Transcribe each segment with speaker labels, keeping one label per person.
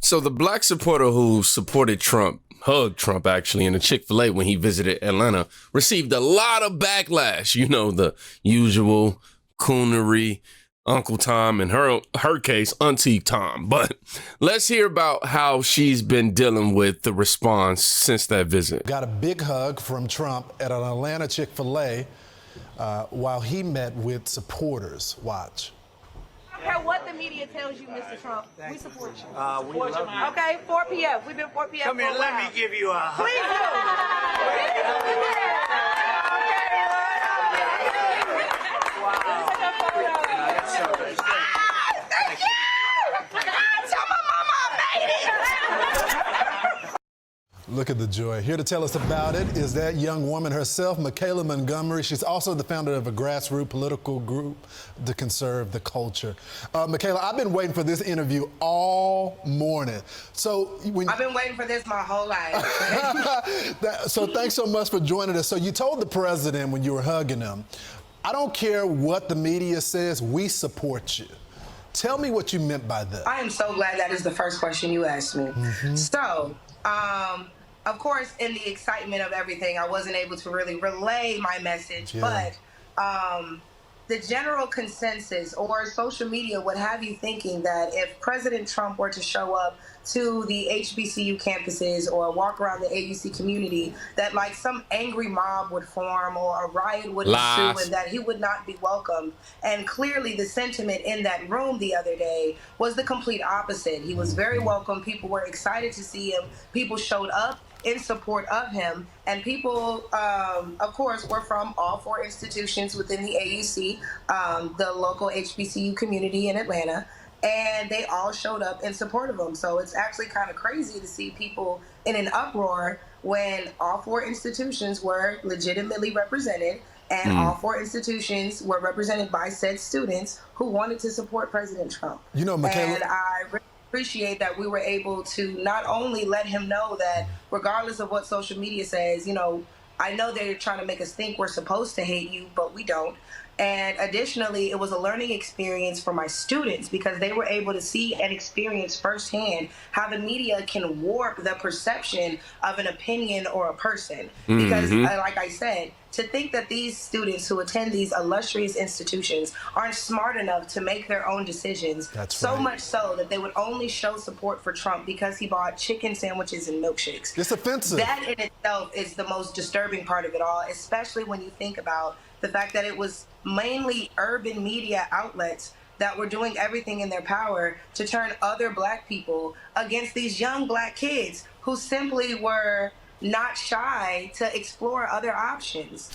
Speaker 1: So the black supporter who supported Trump, hugged Trump actually in a Chick-fil-A when he visited Atlanta, received a lot of backlash. You know, the usual coonery, Uncle Tom, and her case, Auntie Tom. But let's hear about how she's been dealing with the response since that visit.
Speaker 2: Got a big hug from Trump at an Atlanta Chick-fil-A while he met with supporters. Watch.
Speaker 3: I don't care what the media tells you, Mr. Trump. We support you.
Speaker 4: We love you.
Speaker 3: Okay, 4 p.m. We've been 4 p.m.
Speaker 4: Come here,
Speaker 3: for a
Speaker 4: let
Speaker 3: while.
Speaker 4: me give you a hug.
Speaker 3: Please do. Thank you. Tell my mama I made it.
Speaker 2: Look at the joy. Here to tell us about it is that young woman herself, Michaela Montgomery. She's also the founder of a grassroots political group to conserve the culture. Michaela, I've been waiting for this interview all morning.
Speaker 3: I've been waiting for this my whole life.
Speaker 2: So thanks so much for joining us. So you told the president when you were hugging him, I don't care what the media says, we support you. Tell me what you meant by that.
Speaker 3: I am so glad that is the first question you asked me. So, of course, in the excitement of everything, I wasn't able to really relay my message, but the general consensus or social media would have you thinking that if President Trump were to show up to the HBCU campuses or walk around the AUC community, that like some angry mob would form or a riot would ensue and that he would not be welcomed. And clearly the sentiment in that room the other day was the complete opposite. He was very welcome. People were excited to see him. People showed up in support of him, and people, of course, were from all 4 institutions within the AUC, the local HBCU community in Atlanta, and they all showed up in support of him. So it's actually kind of crazy to see people in an uproar when all 4 institutions were legitimately represented, and all 4 institutions were represented by said students who wanted to support President Trump.
Speaker 2: You know, Michaela,
Speaker 3: and I appreciate that we were able to not only let him know that regardless of what social media says, you know, I know they're trying to make us think we're supposed to hate you, but we don't. And additionally, it was a learning experience for my students because they were able to see and experience firsthand how the media can warp the perception of an opinion or a person. Because like I said, to think that these students who attend these illustrious institutions aren't smart enough to make their own decisions, so much so that they would only show support for Trump because he bought chicken sandwiches and milkshakes.
Speaker 2: It's offensive.
Speaker 3: That in itself is the most disturbing part of it all, especially when you think about the fact that it was mainly urban media outlets that were doing everything in their power to turn other black people against these young black kids who simply were not shy to explore other options.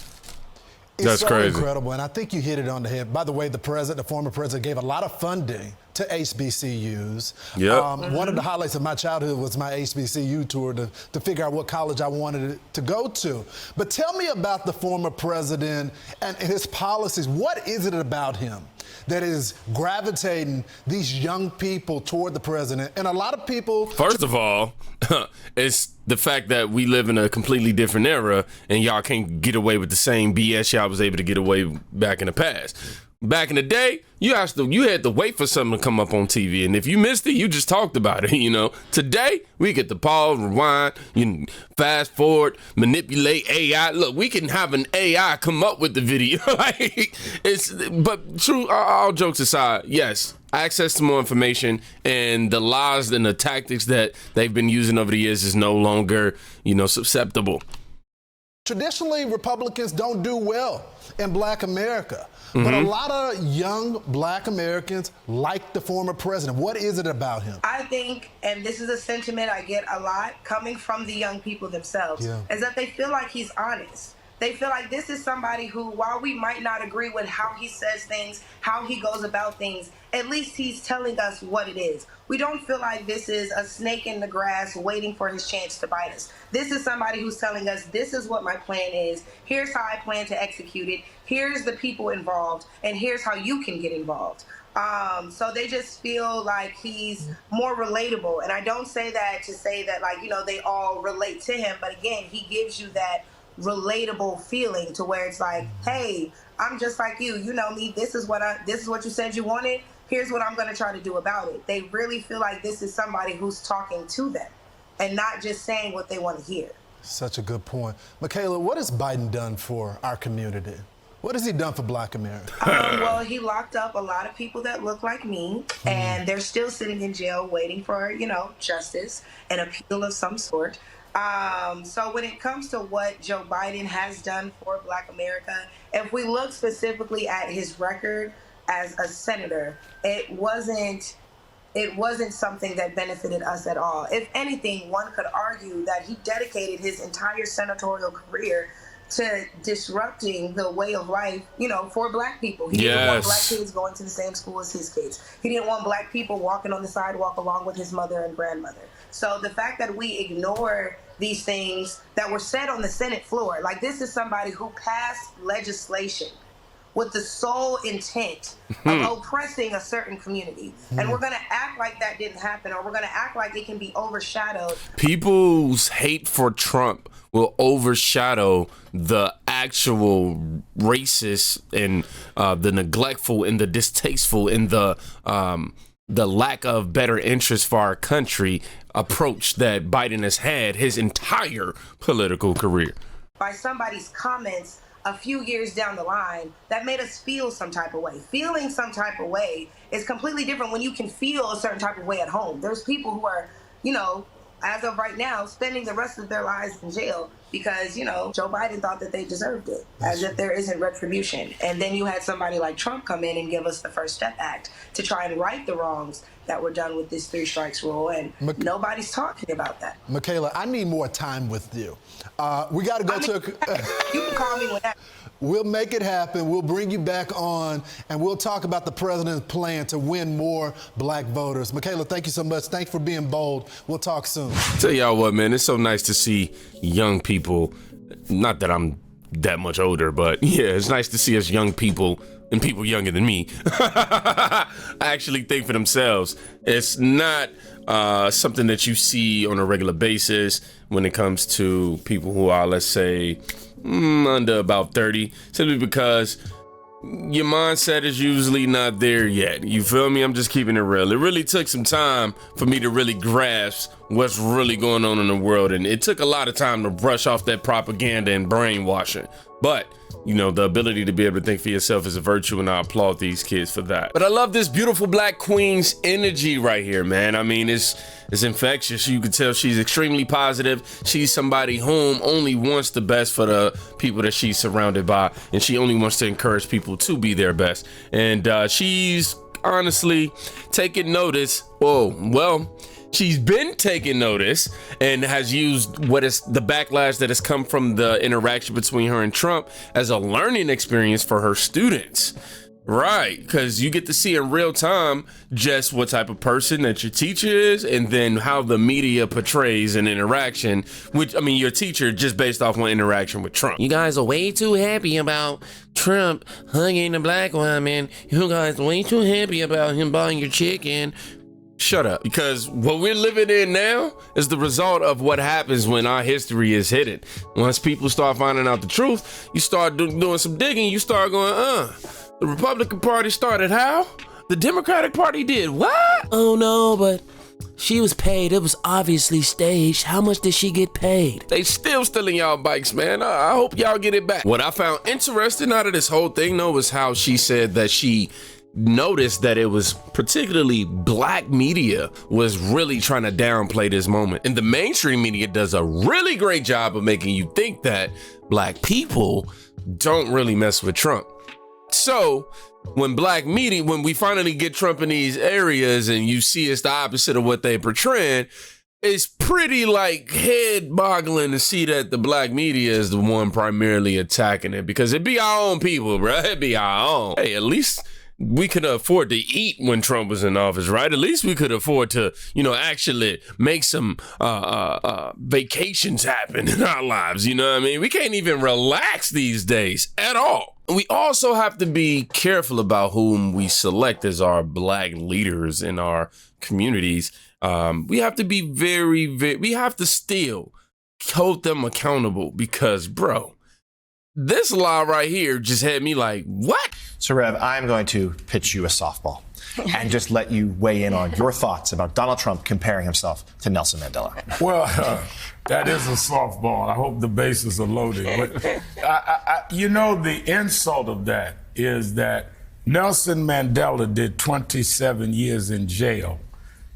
Speaker 2: It's so incredible, and I think you hit it on the head. By the way, the former president, gave a lot of funding to HBCUs. One of the highlights of my childhood was my HBCU tour to figure out what college I wanted to go to. But tell me about the former president and his policies. What is it about him that is gravitating these young people toward the president? And a lot of people...
Speaker 1: First of all, it's the fact that we live in a completely different era and y'all can't get away with the same BS y'all was able to get away back in the past. Back in the day, you had to wait for something to come up on TV, and if you missed it, you just talked about it. You know, today we get to pause, rewind, you can fast forward, manipulate AI. Look, we can have an AI come up with the video. But true, all jokes aside, yes, access to more information and the lies and the tactics that they've been using over the years is no longer, susceptible.
Speaker 2: Traditionally, Republicans don't do well in Black America. But a lot of young Black Americans like the former president. What is it about him?
Speaker 3: I think, and this is a sentiment I get a lot coming from the young people themselves, is that they feel like he's honest. They feel like this is somebody who, while we might not agree with how he says things, how he goes about things, at least he's telling us what it is. We don't feel like this is a snake in the grass waiting for his chance to bite us. This is somebody who's telling us, this is what my plan is. Here's how I plan to execute it. Here's the people involved. And here's how you can get involved. So they just feel like he's more relatable. And I don't say that to say that, they all relate to him. But again, he gives you that relatable feeling to where it's like, hey, I'm just like you. You know me. This is what you said you wanted. here's what I'm going to try to do about it. They really feel like this is somebody who's talking to them and not just saying what they want to hear.
Speaker 2: Such a good point. Michaela, what has Biden done for our community? What has he done for Black America?
Speaker 3: Well, he locked up a lot of people that look like me, and they're still sitting in jail waiting for, justice, an appeal of some sort. So when it comes to what Joe Biden has done for Black America, if we look specifically at his record as a senator, it wasn't something that benefited us at all. If anything, one could argue that he dedicated his entire senatorial career to disrupting the way of life, for Black people. He didn't want Black kids going to the same school as his kids. He didn't want Black people walking on the sidewalk along with his mother and grandmother. So the fact that we ignore these things that were said on the Senate floor, like this is somebody who passed legislation with the sole intent of oppressing a certain community. And we're going to act like that didn't happen, or we're going to act like it can be overshadowed.
Speaker 1: People's hate for Trump will overshadow the actual racist and the neglectful and the distasteful and the lack of better interest for our country approach that Biden has had his entire political career.
Speaker 3: By somebody's comments a few years down the line that made us feel some type of way. Feeling some type of way is completely different when you can feel a certain type of way at home. There's people who are, as of right now, spending the rest of their lives in jail because, Joe Biden thought that they deserved it, as if there isn't retribution. And then you had somebody like Trump come in and give us the First Step Act to try and right the wrongs that were done with this 3 strikes rule, and nobody's talking about that.
Speaker 2: Michaela, I need more time with you. We got to go
Speaker 3: You can call me whenever.
Speaker 2: We'll make it happen. We'll bring you back on, and we'll talk about the president's plan to win more Black voters. Michaela, thank you so much. Thanks for being bold. We'll talk soon.
Speaker 1: Tell y'all what, man, it's so nice to see young people. Not that I'm that much older, but yeah, it's nice to see us young people and people younger than me actually think for themselves. It's not something that you see on a regular basis when it comes to people who are, let's say, under about 30, simply because your mindset is usually not there yet. You feel me? I'm just keeping it real. It really took some time for me to really grasp what's really going on in the world. And it took a lot of time to brush off that propaganda and brainwashing. But the ability to be able to think for yourself is a virtue, and I applaud these kids for that. But I love this beautiful Black queen's energy right here, man. I mean, it's infectious. You can tell she's extremely positive. She's somebody whom only wants the best for the people that she's surrounded by, and she only wants to encourage people to be their best. And she's honestly taking notice. She's been taking notice and has used what is the backlash that has come from the interaction between her and Trump as a learning experience for her students. Right, because you get to see in real time just what type of person that your teacher is, and then how the media portrays an interaction, your teacher just based off one interaction with Trump. You guys are way too happy about Trump hugging a Black woman. You guys are way too happy about him buying your chicken. Shut up. Because what we're living in now is the result of what happens when our history is hidden. Once people start finding out the truth, you start doing some digging, you start going, the Republican Party started how? The Democratic Party did what? Oh no, but she was paid. It was obviously staged. How much did she get paid? They still stealing y'all bikes, man. I hope y'all get it back. What I found interesting out of this whole thing, though, was how she said that she noticed that it was particularly Black media was really trying to downplay this moment. And the mainstream media does a really great job of making you think that Black people don't really mess with Trump. So when when we finally get Trump in these areas and you see it's the opposite of what they portraying, it's pretty head boggling to see that the Black media is the one primarily attacking it, because it be our own people, bro. It be our own. Hey, at least we could afford to eat when Trump was in office, right? At least we could afford to, actually make some vacations happen in our lives. You know what I mean? We can't even relax these days at all. We also have to be careful about whom we select as our Black leaders in our communities. We have to be we have to still hold them accountable, because, bro, This lie right here just had me like, what?
Speaker 4: So, Rev, I'm going to pitch you a softball and just let you weigh in on your thoughts about Donald Trump comparing himself to Nelson Mandela.
Speaker 5: Well, that is a softball. I hope the bases are loaded. But, you know, the insult of that is that Nelson Mandela did 27 years in jail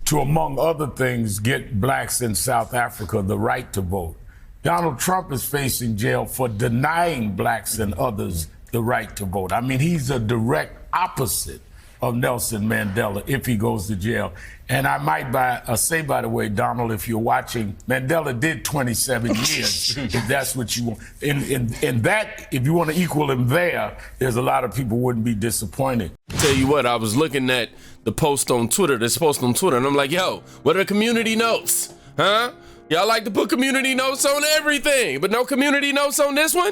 Speaker 5: to, among other things, get blacks in South Africa the right to vote. Donald Trump is facing jail for denying blacks and others the right to vote. I mean, he's a direct opposite of Nelson Mandela if he goes to jail. And I might say, by the way, Donald, if you're watching, Mandela did 27 years, if that's what you want. In that, if you want to equal him there's a lot of people wouldn't be disappointed.
Speaker 1: Tell you what, I was looking at the post on Twitter, and I'm like, yo, what are the community notes? Huh? Y'all like to put community notes on everything, but no community notes on this one?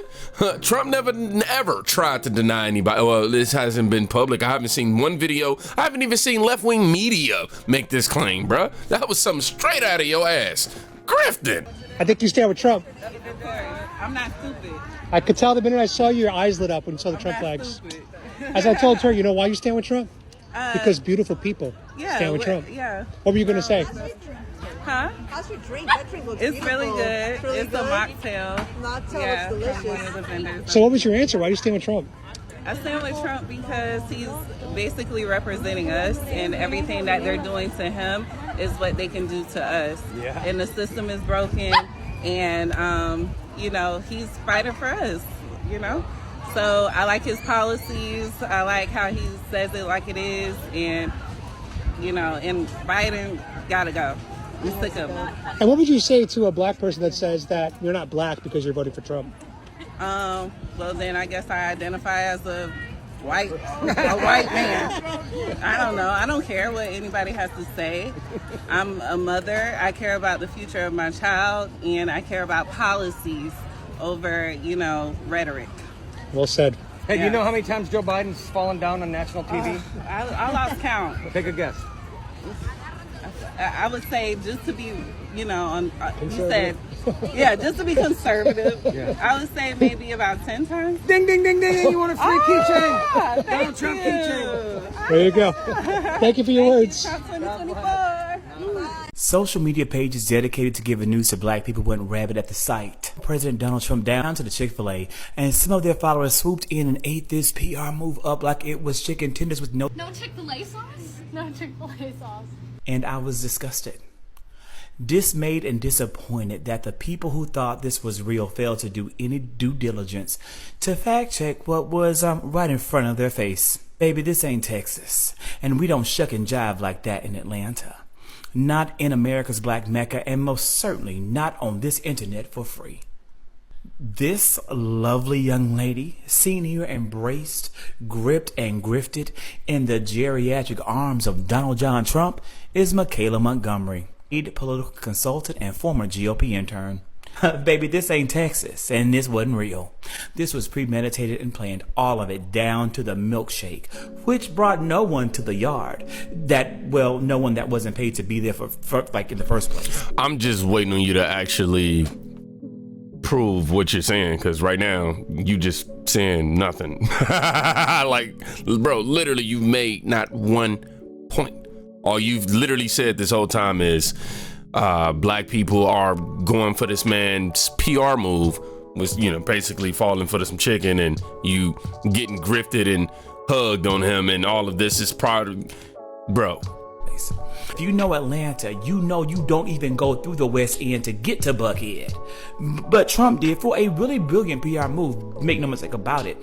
Speaker 1: Trump never, ever tried to deny anybody. Well, this hasn't been public. I haven't seen one video. I haven't even seen left-wing media make this claim, bruh. That was something straight out of your ass. Grifted.
Speaker 6: I think you stand with Trump.
Speaker 7: I'm not stupid.
Speaker 6: I could tell the minute I saw you, your eyes lit up when you saw the Trump flags.
Speaker 7: Stupid.
Speaker 6: As I told her, you know why you stand with Trump? Because beautiful people stand with Trump.
Speaker 7: Yeah.
Speaker 6: What were you going to say?
Speaker 7: Huh?
Speaker 8: How's your drink? That drink looks
Speaker 7: It's
Speaker 8: beautiful.
Speaker 7: really good.
Speaker 8: It's, really
Speaker 7: it's
Speaker 8: good.
Speaker 7: a mocktail.
Speaker 8: Mocktail, it's delicious.
Speaker 7: From one of the vendors.
Speaker 6: So what was your answer? Why do you stand with Trump?
Speaker 7: I stand with Trump because he's basically representing us, and everything that they're doing to him is what they can do to us. Yeah. And the system is broken, and you know, he's fighting for us, you know? So I like his policies. I like how he says it like it is, and you know, and Biden gotta go. I'm sick of him.
Speaker 6: And what would you say to a black person that says that you're not black because you're voting for Trump?
Speaker 7: Well, then I guess I identify as a white man. I don't know. I don't care what anybody has to say. I'm a mother. I care about the future of my child, and I care about policies over, you know, rhetoric.
Speaker 6: Well said.
Speaker 9: Hey, do you know how many times Joe Biden's fallen down on national TV?
Speaker 7: I lost count.
Speaker 9: Take a guess.
Speaker 7: I would say just to be, you know, you said, yeah, just to be conservative. Yeah. I would say maybe about 10 times.
Speaker 9: Ding, ding, ding, ding, you want a free keychain. Donald Trump
Speaker 6: keychain. There you go. Thank you for your words.
Speaker 7: Trump 2024.
Speaker 10: Social media pages dedicated to giving news to black people went rabid at the sight. President Donald Trump down to the Chick-fil-A, and some of their followers swooped in and ate this PR move up like it was chicken tenders with no
Speaker 11: Chick-fil-A sauce? No Chick-fil-A sauce.
Speaker 10: And I was disgusted, dismayed, and disappointed that the people who thought this was real failed to do any due diligence to fact check what was right in front of their face. Baby, this ain't Texas, and we don't shuck and jive like that in Atlanta. Not in America's Black Mecca, and most certainly not on this internet for free. This lovely young lady, seen here embraced, gripped, and grifted in the geriatric arms of Donald John Trump, is Michaela Montgomery, lead political consultant and former GOP intern. Baby, this ain't Texas, and this wasn't real. This was premeditated and planned, all of it down to the milkshake, which brought no one to the yard. No one that wasn't paid to be there for like in the first place.
Speaker 1: I'm just waiting on you to actually prove what you're saying, because right now you just saying nothing. Like, bro, literally you've made not one point. All you've literally said this whole time is black people are going for this man's PR move, was, you know, basically falling for some chicken, and you getting grifted and hugged on him, and all of this is part of, bro.
Speaker 10: If you know Atlanta, you know you don't even go through the West End to get to Buckhead. But Trump did for a really brilliant PR move, make no mistake about it,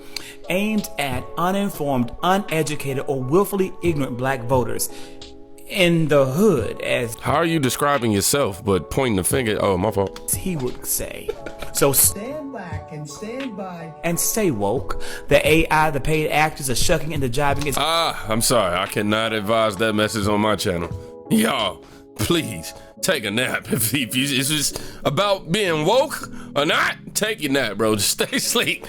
Speaker 10: aimed at uninformed, uneducated, or willfully ignorant black voters in the hood, as
Speaker 1: how are you describing yourself but pointing the finger? Oh, my fault.
Speaker 10: He would say. So
Speaker 12: stand back and stand by
Speaker 10: and stay woke. The AI, the paid actors are shucking and the jiving.
Speaker 1: I'm sorry, I cannot advise that message on my channel. Y'all, please take a nap. If it's just about being woke or not, take your nap, bro. Just stay asleep.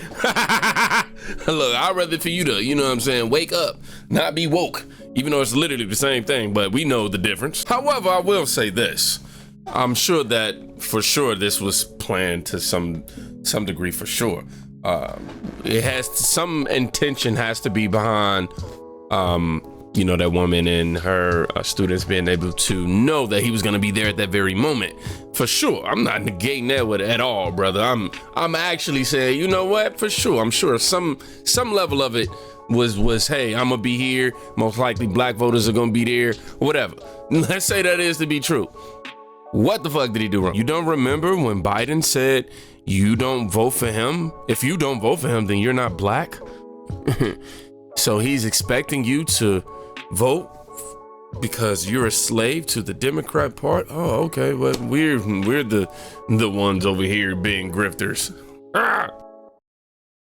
Speaker 1: Look, I'd rather for you to, you know what I'm saying, wake up, not be woke, even though it's literally the same thing, but we know the difference. However, I will say this. I'm sure that for sure this was planned to some degree for sure. it has some intention has to be behind, you know, that woman and her students being able to know that he was going to be there at that very moment. For sure. I'm not negating that at all, brother. I'm actually saying, you know what? For sure. I'm sure some level of it was, hey, I'm going to be here. Most likely black voters are going to be there. Whatever. Let's say that is to be true. What the fuck did he do wrong? You don't remember when Biden said you don't vote for him? If you don't vote for him, then you're not black. So he's expecting you to vote because you're a slave to the Democrat Party? Oh, okay. Well, we're the ones over here being grifters. Ah!